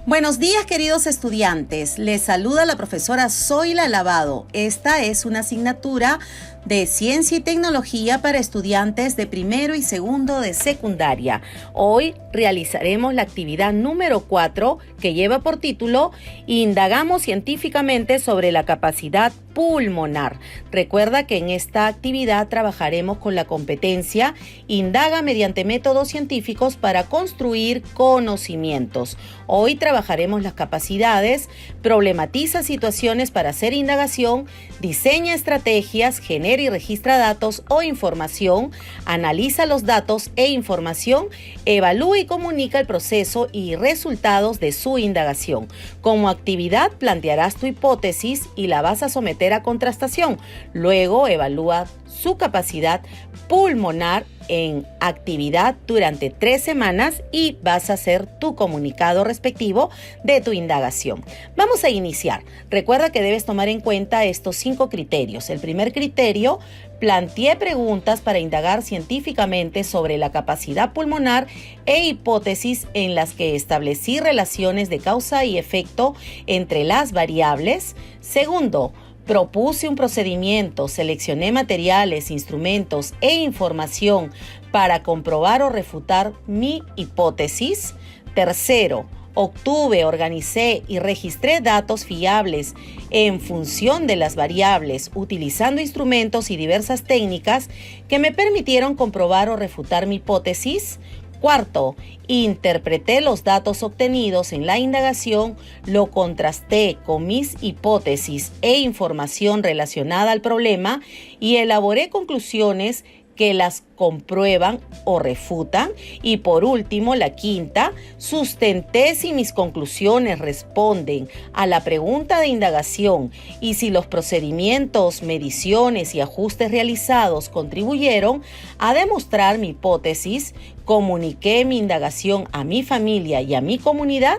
Buenos días, queridos estudiantes. Les saluda la profesora Zoila Lavado. Esta es una asignatura de Ciencia y Tecnología para estudiantes de primero y segundo de secundaria. Hoy realizaremos la actividad número 4 que lleva por título Indagamos científicamente sobre la capacidad pulmonar. Recuerda que en esta actividad trabajaremos con la competencia Indaga mediante métodos científicos para construir conocimientos. Hoy trabajaremos las capacidades, problematiza situaciones para hacer indagación, diseña estrategias, genera y registra datos o información, analiza los datos e información, evalúa y comunica el proceso y resultados de su indagación. Como actividad plantearás tu hipótesis y la vas a someter a contrastación. Luego evalúa su capacidad pulmonar en actividad durante 3 semanas y vas a hacer tu comunicado respectivo de tu indagación. Vamos a iniciar. Recuerda que debes tomar en cuenta estos 5 criterios. El primer criterio, planteé preguntas para indagar científicamente sobre la capacidad pulmonar e hipótesis en las que establecí relaciones de causa y efecto entre las variables. Segundo, propuse un procedimiento, seleccioné materiales, instrumentos e información para comprobar o refutar mi hipótesis. Tercero, obtuve, organicé y registré datos fiables en función de las variables, utilizando instrumentos y diversas técnicas que me permitieron comprobar o refutar mi hipótesis. Cuarto, interpreté los datos obtenidos en la indagación, lo contrasté con mis hipótesis e información relacionada al problema y elaboré conclusiones que las comprueban o refutan. Y por último, la quinta, sustenté si mis conclusiones responden a la pregunta de indagación y si los procedimientos, mediciones y ajustes realizados contribuyeron a demostrar mi hipótesis, comuniqué mi indagación a mi familia y a mi comunidad.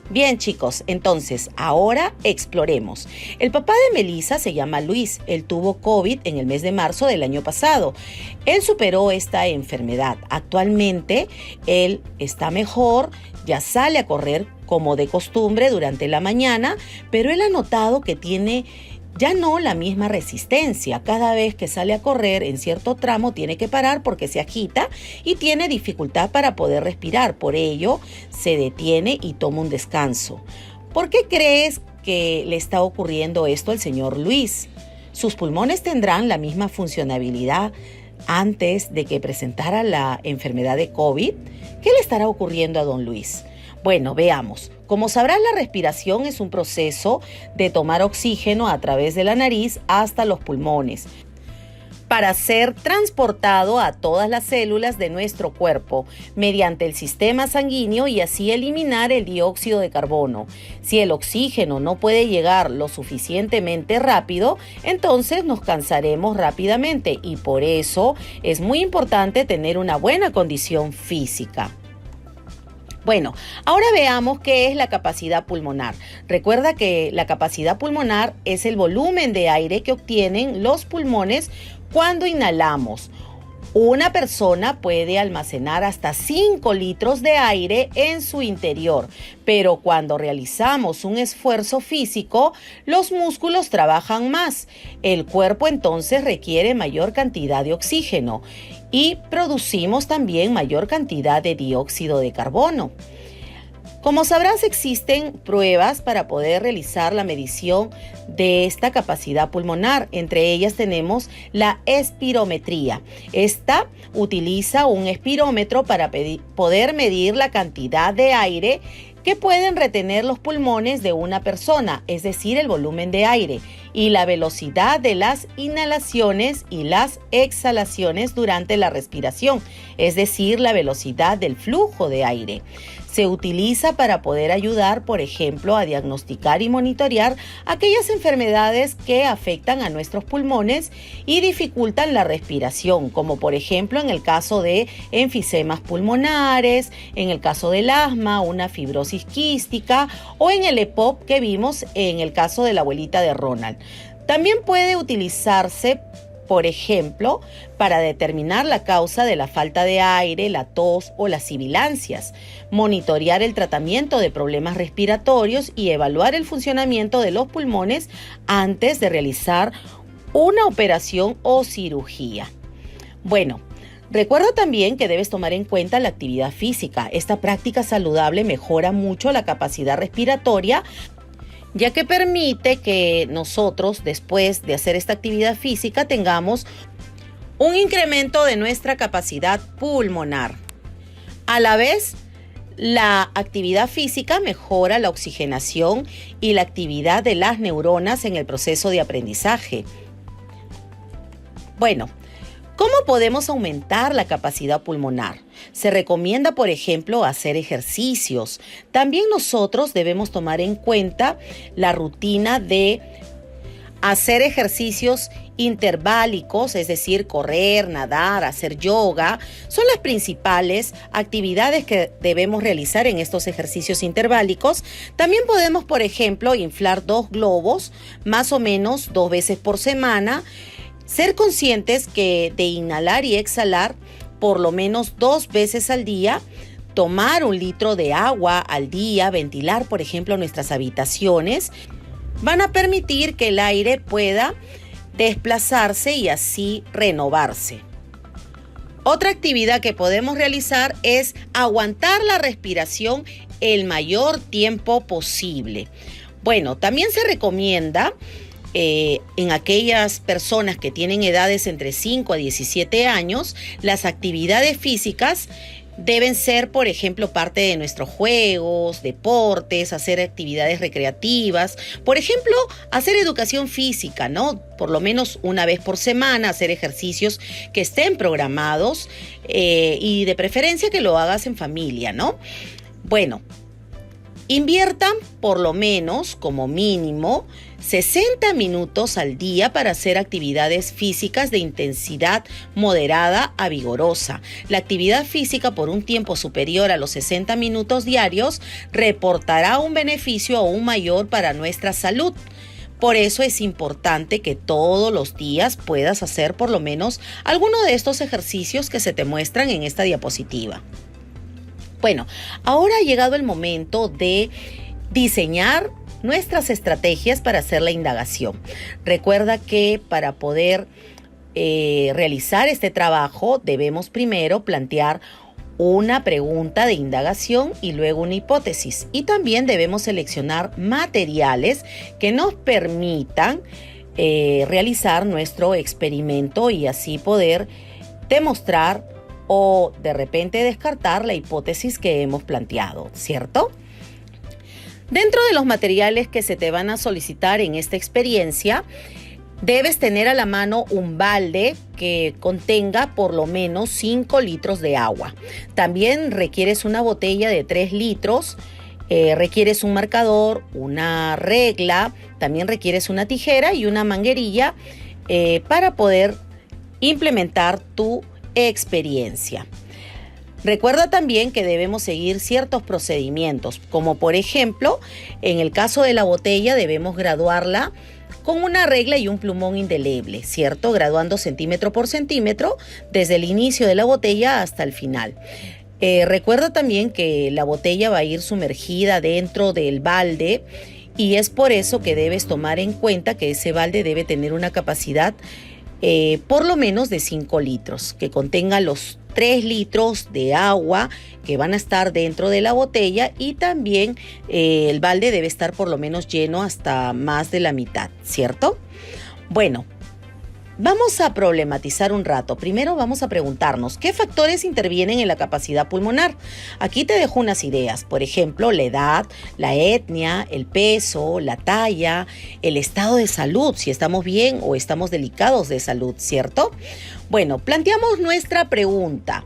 Bien, chicos, entonces ahora exploremos. El papá de Melissa se llama Luis. Él tuvo COVID en el mes de marzo del año pasado. Él superó esta enfermedad. Actualmente él está mejor, ya sale a correr como de costumbre durante la mañana, pero él ha notado que tiene ya no la misma resistencia. Cada vez que sale a correr en cierto tramo tiene que parar porque se agita y tiene dificultad para poder respirar. Por ello, se detiene y toma un descanso. ¿Por qué crees que le está ocurriendo esto al señor Luis? ¿Sus pulmones tendrán la misma funcionabilidad antes de que presentara la enfermedad de COVID? ¿Qué le estará ocurriendo a don Luis? Bueno, veamos. Como sabrás, la respiración es un proceso de tomar oxígeno a través de la nariz hasta los pulmones para ser transportado a todas las células de nuestro cuerpo mediante el sistema sanguíneo y así eliminar el dióxido de carbono. Si el oxígeno no puede llegar lo suficientemente rápido, entonces nos cansaremos rápidamente y por eso es muy importante tener una buena condición física. Bueno, ahora veamos qué es la capacidad pulmonar. Recuerda que la capacidad pulmonar es el volumen de aire que obtienen los pulmones cuando inhalamos. Una persona puede almacenar hasta 5 litros de aire en su interior, pero cuando realizamos un esfuerzo físico, los músculos trabajan más. El cuerpo entonces requiere mayor cantidad de oxígeno y producimos también mayor cantidad de dióxido de carbono. Como sabrás, existen pruebas para poder realizar la medición de esta capacidad pulmonar. Entre ellas tenemos la espirometría. Esta utiliza un espirómetro para poder medir la cantidad de aire que pueden retener los pulmones de una persona, es decir, el volumen de aire, y la velocidad de las inhalaciones y las exhalaciones durante la respiración, es decir, la velocidad del flujo de aire. Se utiliza para poder ayudar, por ejemplo, a diagnosticar y monitorear aquellas enfermedades que afectan a nuestros pulmones y dificultan la respiración, como por ejemplo en el caso de enfisemas pulmonares, en el caso del asma, una fibrosis quística o en el EPOC que vimos en el caso de la abuelita de Ronald. También puede utilizarse por ejemplo, para determinar la causa de la falta de aire, la tos o las sibilancias, monitorear el tratamiento de problemas respiratorios y evaluar el funcionamiento de los pulmones antes de realizar una operación o cirugía. Bueno, recuerda también que debes tomar en cuenta la actividad física. Esta práctica saludable mejora mucho la capacidad respiratoria, ya que permite que nosotros, después de hacer esta actividad física, tengamos un incremento de nuestra capacidad pulmonar. A la vez, la actividad física mejora la oxigenación y la actividad de las neuronas en el proceso de aprendizaje. Bueno, ¿cómo podemos aumentar la capacidad pulmonar? Se recomienda, por ejemplo, hacer ejercicios. También nosotros debemos tomar en cuenta la rutina de hacer ejercicios interválicos, es decir, correr, nadar, hacer yoga. Son las principales actividades que debemos realizar en estos ejercicios interválicos. También podemos, por ejemplo, inflar 2 globos, más o menos 2 veces por semana. Ser conscientes que de inhalar y exhalar por lo menos 2 veces al día, tomar 1 litro de agua al día, ventilar, por ejemplo, nuestras habitaciones, van a permitir que el aire pueda desplazarse y así renovarse. Otra actividad que podemos realizar es aguantar la respiración el mayor tiempo posible. Bueno, también se recomienda en aquellas personas que tienen edades entre 5 a 17 años, las actividades físicas deben ser, por ejemplo, parte de nuestros juegos, deportes, hacer actividades recreativas. Por ejemplo, hacer educación física, ¿no? Por lo menos 1 vez por semana, hacer ejercicios que estén programados y de preferencia que lo hagas en familia, ¿no? Bueno, inviertan por lo menos, como mínimo, 60 minutos al día para hacer actividades físicas de intensidad moderada a vigorosa. La actividad física por un tiempo superior a los 60 minutos diarios reportará un beneficio aún mayor para nuestra salud. Por eso es importante que todos los días puedas hacer por lo menos alguno de estos ejercicios que se te muestran en esta diapositiva. Bueno, ahora ha llegado el momento de diseñar nuestras estrategias para hacer la indagación. Recuerda que para poder realizar este trabajo debemos primero plantear una pregunta de indagación y luego una hipótesis. Y también debemos seleccionar materiales que nos permitan realizar nuestro experimento y así poder demostrar o de repente descartar la hipótesis que hemos planteado, ¿cierto? Dentro de los materiales que se te van a solicitar en esta experiencia, debes tener a la mano un balde que contenga por lo menos 5 litros de agua. También requieres una botella de 3 litros, requieres un marcador, una regla, también requieres una tijera y una manguerilla para poder implementar tu experiencia. Recuerda también que debemos seguir ciertos procedimientos, como por ejemplo, en el caso de la botella debemos graduarla con una regla y un plumón indeleble, ¿cierto? Graduando centímetro por centímetro desde el inicio de la botella hasta el final. Recuerda también que la botella va a ir sumergida dentro del balde y es por eso que debes tomar en cuenta que ese balde debe tener una capacidad por lo menos de 5 litros, que contenga los 3 litros de agua que van a estar dentro de la botella y también el balde debe estar por lo menos lleno hasta más de la mitad, ¿cierto? Bueno, vamos a problematizar un rato. Primero vamos a preguntarnos, ¿qué factores intervienen en la capacidad pulmonar? Aquí te dejo unas ideas. Por ejemplo, la edad, la etnia, el peso, la talla, el estado de salud, si estamos bien o estamos delicados de salud, ¿cierto? Bueno, planteamos nuestra pregunta.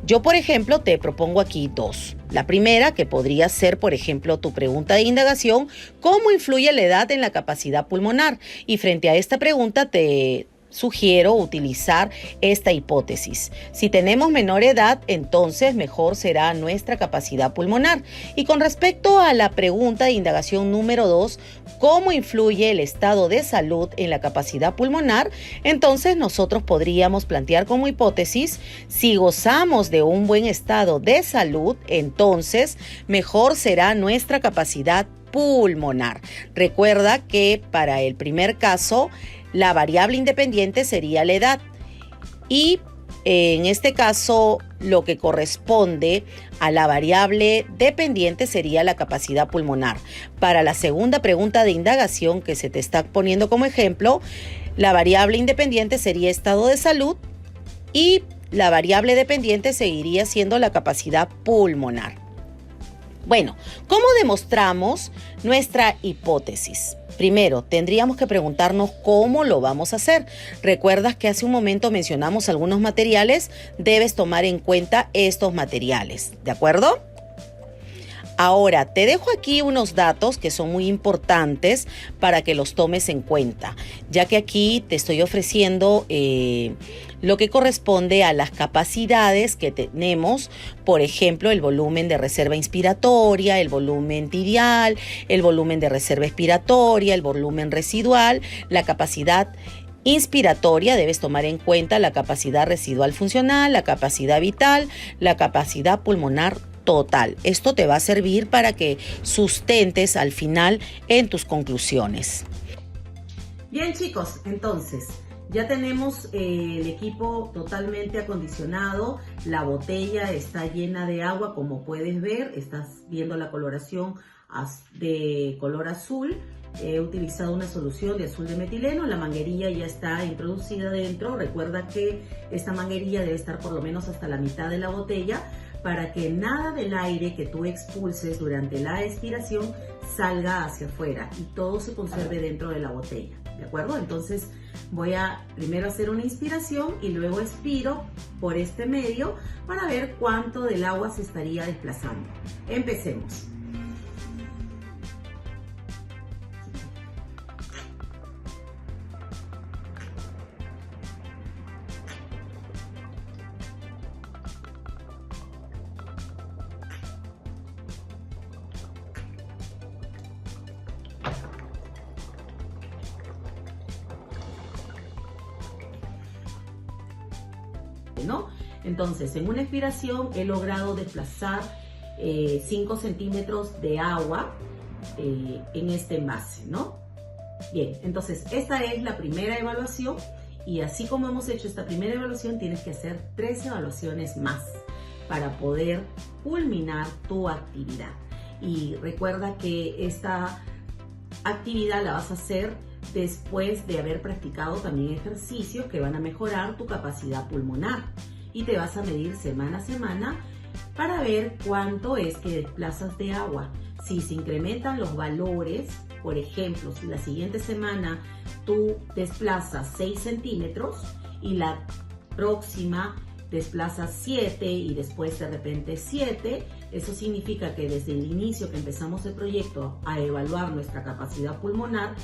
Yo, por ejemplo, te propongo aquí 2. La primera, que podría ser, por ejemplo, tu pregunta de indagación, ¿cómo influye la edad en la capacidad pulmonar? Y frente a esta pregunta te sugiero utilizar esta hipótesis. Si tenemos menor edad, entonces mejor será nuestra capacidad pulmonar. Y con respecto a la pregunta de indagación número 2, ¿cómo influye el estado de salud en la capacidad pulmonar? Entonces nosotros podríamos plantear como hipótesis, si gozamos de un buen estado de salud, entonces mejor será nuestra capacidad pulmonar. Recuerda que para el primer caso, la variable independiente sería la edad y en este caso lo que corresponde a la variable dependiente sería la capacidad pulmonar. Para la segunda pregunta de indagación que se te está poniendo como ejemplo, la variable independiente sería estado de salud y la variable dependiente seguiría siendo la capacidad pulmonar. Bueno, ¿cómo demostramos nuestra hipótesis? Primero, tendríamos que preguntarnos cómo lo vamos a hacer. ¿Recuerdas que hace un momento mencionamos algunos materiales? Debes tomar en cuenta estos materiales, ¿de acuerdo? Ahora, te dejo aquí unos datos que son muy importantes para que los tomes en cuenta, ya que aquí te estoy ofreciendo lo que corresponde a las capacidades que tenemos, por ejemplo, el volumen de reserva inspiratoria, el volumen tibial, el volumen de reserva expiratoria, el volumen residual, la capacidad inspiratoria, debes tomar en cuenta la capacidad residual funcional, la capacidad vital, la capacidad pulmonar total. Esto te va a servir para que sustentes al final en tus conclusiones. Bien, chicos, entonces ya tenemos el equipo totalmente acondicionado. La botella está llena de agua, como puedes ver. Estás viendo la coloración de color azul. He utilizado una solución de azul de metileno. La manguerilla ya está introducida dentro. Recuerda que esta manguerilla debe estar por lo menos hasta la mitad de la botella, para que nada del aire que tú expulses durante la expiración salga hacia afuera y todo se conserve dentro de la botella, ¿de acuerdo? Entonces voy a primero hacer una inspiración y luego expiro por este medio para ver cuánto del agua se estaría desplazando. Empecemos. ¿No? Entonces, en una expiración he logrado desplazar 5 centímetros de agua en este envase, ¿no? Bien, entonces esta es la primera evaluación y así como hemos hecho esta primera evaluación, tienes que hacer 3 evaluaciones más para poder culminar tu actividad. Y recuerda que esta actividad la vas a hacer después de haber practicado también ejercicios que van a mejorar tu capacidad pulmonar y te vas a medir semana a semana para ver cuánto es que desplazas de agua. Si se incrementan los valores, por ejemplo, si la siguiente semana tú desplazas 6 centímetros y la próxima desplazas 7 y después de repente 7, eso significa que desde el inicio que empezamos el proyecto a evaluar nuestra capacidad pulmonar,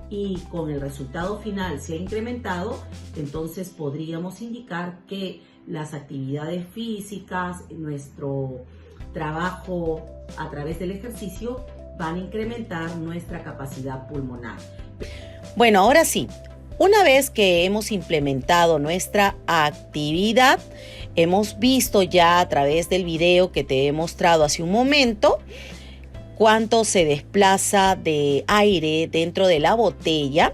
y con el resultado final se ha incrementado, entonces podríamos indicar que las actividades físicas, nuestro trabajo a través del ejercicio van a incrementar nuestra capacidad pulmonar. Bueno, ahora sí, una vez que hemos implementado nuestra actividad, hemos visto ya a través del video que te he mostrado hace un momento, cuánto se desplaza de aire dentro de la botella.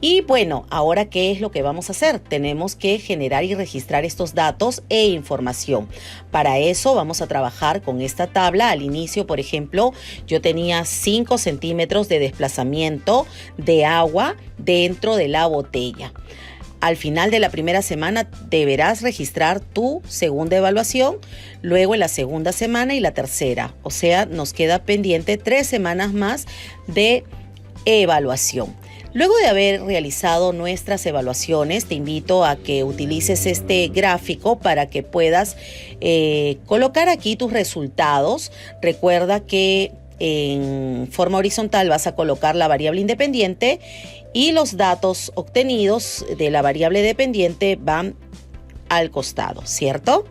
Y bueno, ahora ¿qué es lo que vamos a hacer? Tenemos que generar y registrar estos datos e información. Para eso vamos a trabajar con esta tabla. Al inicio, por ejemplo, yo tenía 5 centímetros de desplazamiento de agua dentro de la botella. Al final de la primera semana deberás registrar tu segunda evaluación, luego en la segunda semana y la tercera. O sea, nos queda pendiente 3 semanas más de evaluación. Luego de haber realizado nuestras evaluaciones, te invito a que utilices este gráfico para que puedas colocar aquí tus resultados. Recuerda que en forma horizontal vas a colocar la variable independiente y los datos obtenidos de la variable dependiente van al costado, ¿cierto?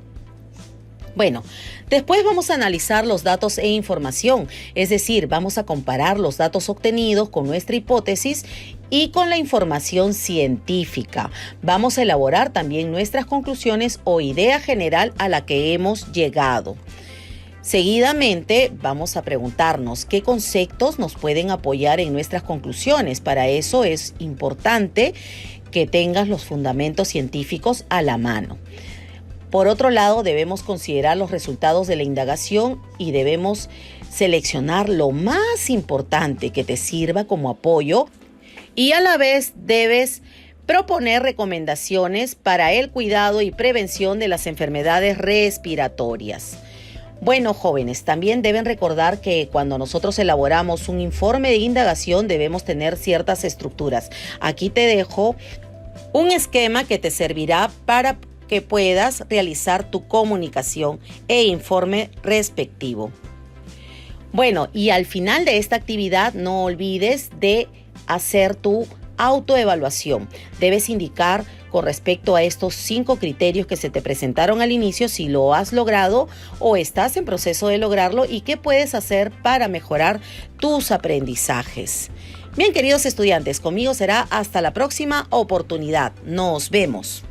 Bueno, después vamos a analizar los datos e información, es decir, vamos a comparar los datos obtenidos con nuestra hipótesis y con la información científica. Vamos a elaborar también nuestras conclusiones o idea general a la que hemos llegado. Seguidamente vamos a preguntarnos qué conceptos nos pueden apoyar en nuestras conclusiones. Para eso es importante que tengas los fundamentos científicos a la mano. Por otro lado, debemos considerar los resultados de la indagación y debemos seleccionar lo más importante que te sirva como apoyo y a la vez debes proponer recomendaciones para el cuidado y prevención de las enfermedades respiratorias. Bueno, jóvenes, también deben recordar que cuando nosotros elaboramos un informe de indagación debemos tener ciertas estructuras. Aquí te dejo un esquema que te servirá para que puedas realizar tu comunicación e informe respectivo. Bueno, y al final de esta actividad no olvides de hacer tu autoevaluación. Debes indicar con respecto a estos 5 criterios que se te presentaron al inicio si lo has logrado o estás en proceso de lograrlo y qué puedes hacer para mejorar tus aprendizajes. Bien, queridos estudiantes, conmigo será hasta la próxima oportunidad. Nos vemos.